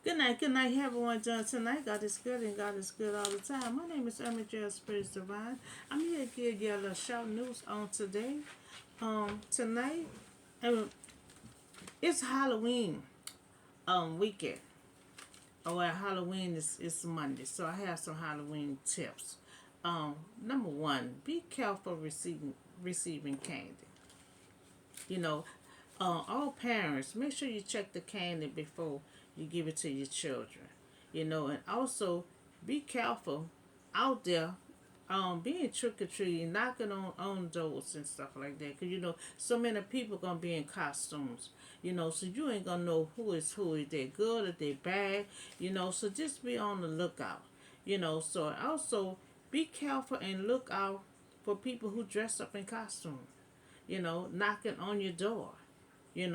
Good night, everyone. John tonight. God is good and God is good all the time. My name is Emma J. Spirit Divine. I'm here to give you a little shout news on today. Tonight, um, it's Halloween weekend. Oh, well, Halloween is Monday, so I have some Halloween tips. Number one, be careful receiving candy. You know, all parents, make sure you check the candy before you give it to your children. And also be careful out there being trick or treating, knocking on doors and stuff like that. Cause so many people gonna be in costumes. So you ain't gonna know who is who. If they good or they bad. So just be on the lookout. So also be careful and look out for people who dress up in costumes. Knocking on your door. You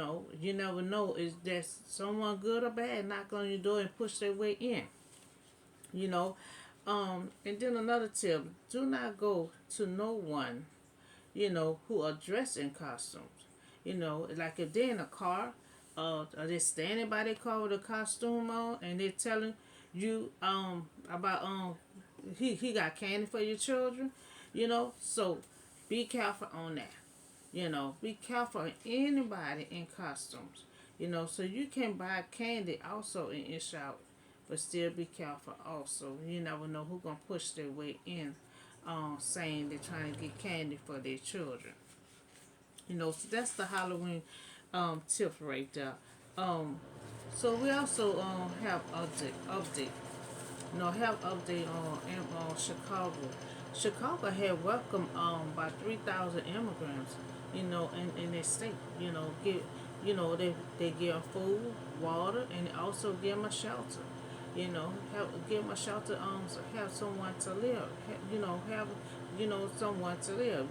never know is that someone good or bad knock on your door and push their way in. You know, and then another tip: do not go to no one who are dressed in costumes. Like if they're in a car, are they standing by their car with a costume on, and they're telling you about he got candy for your children. So be careful on that. Be careful of anybody in costumes. So you can buy candy also in Ish Out, but still be careful also. You never know who gonna push their way in, saying they're trying to get candy for their children. So that's the Halloween tips right there. Um, so we also have update. Have update on Chicago. Chicago had welcomed by 3,000 immigrants. In their state. They give them food, water, and also give them a shelter. Give them a shelter. Have someone to live. Have someone to live.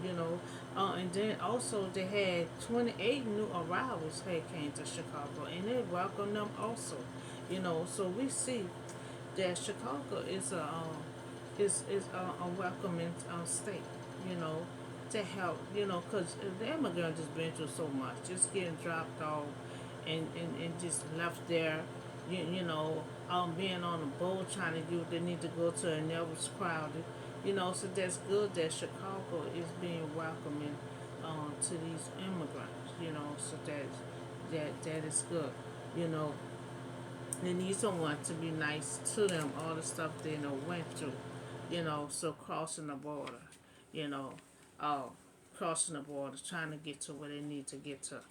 And then also they had 28 new arrivals had came to Chicago, and they welcomed them also. So we see that Chicago is a welcoming state. You know, to help. Because the immigrants has been through so much, just getting dropped off and just left there. Being on a boat trying to do what they need to go to, and that was crowded. So that's good that Chicago is being welcoming to these immigrants. So that is good. You know, they need someone to be nice to them, all the stuff they went through. So crossing the border, you know, uh, crossing the border, trying to get to where they need to get to.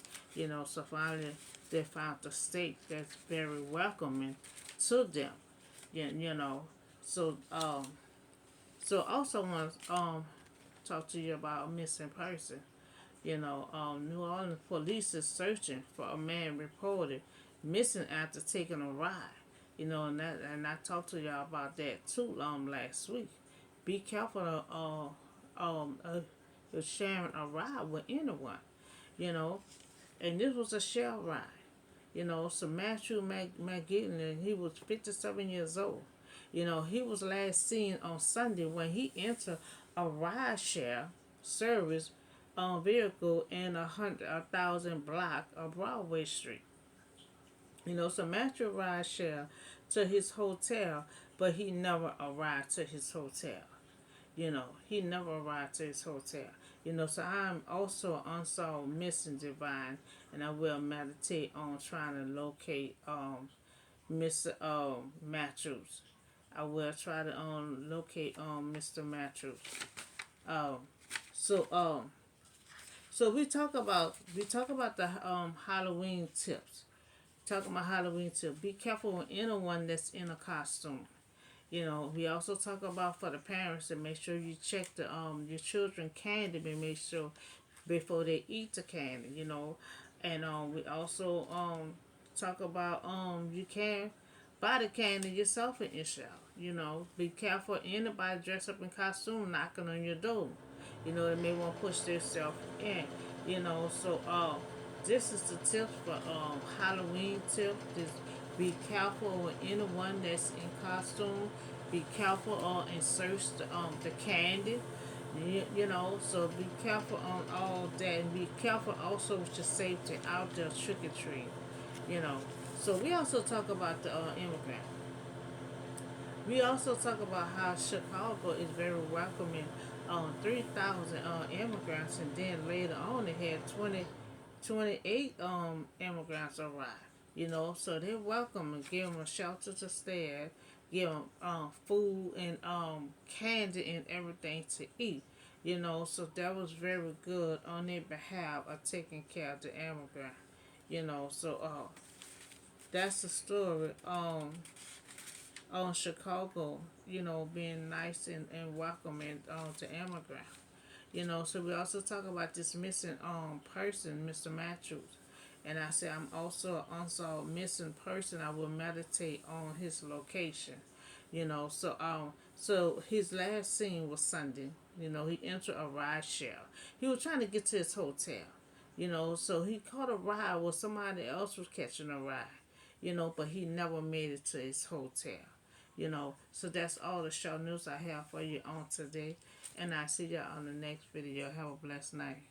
So finally they found a state that's very welcoming to them. You know. So so also want to talk to you about a missing person. New Orleans police is searching for a man reported missing after taking a ride. And I talked to y'all about that too last week. Be careful of sharing a ride with anyone. You know, and this was a shell ride. So Matthew McGinn, and he was 57 years old. He was last seen on Sunday when he entered a ride share service vehicle in 1,000 block of Broadway Street. So Matthew arrived share to his hotel, but he never arrived to his hotel. He never arrived to his hotel. So I'm also unsolved missing divine, and I will meditate on trying to locate Mr. Matthews. I will try to locate Mr. Matthews. Um, so so we talk about the Halloween tips. Talking about Halloween tips. Be careful with anyone that's in a costume. We also talk about for the parents to make sure you check the your children candy and make sure before they eat the candy. And we also talk about you can buy the candy yourself in your shop. Be careful anybody dressed up in costume knocking on your door. They may want to push themselves in. So this is the tips for Halloween tip. Just be careful with anyone that's in costume. Be careful and search the candy. So be careful on all that, and be careful also with your safety out there trick or treat. You know, So we also talk about the immigrant. We also talk about how Chicago is very welcoming 3,000 immigrants, and then later on they had 28 immigrants arrive. So they welcome and give them a shelter to stay at, give them food and candy and everything to eat. So that was very good on their behalf of taking care of the immigrant. So that's the story on Chicago, being nice and welcoming to immigrants. So we also talk about this missing person, Mr. Matthews. And I said I'm also an unsolved missing person. I will meditate on his location. So his last scene was Sunday. He entered a ride share. He was trying to get to his hotel. So he caught a ride where somebody else was catching a ride. But he never made it to his hotel. So that's all the show news I have for you on today. And I see y'all on the next video. Have a blessed night.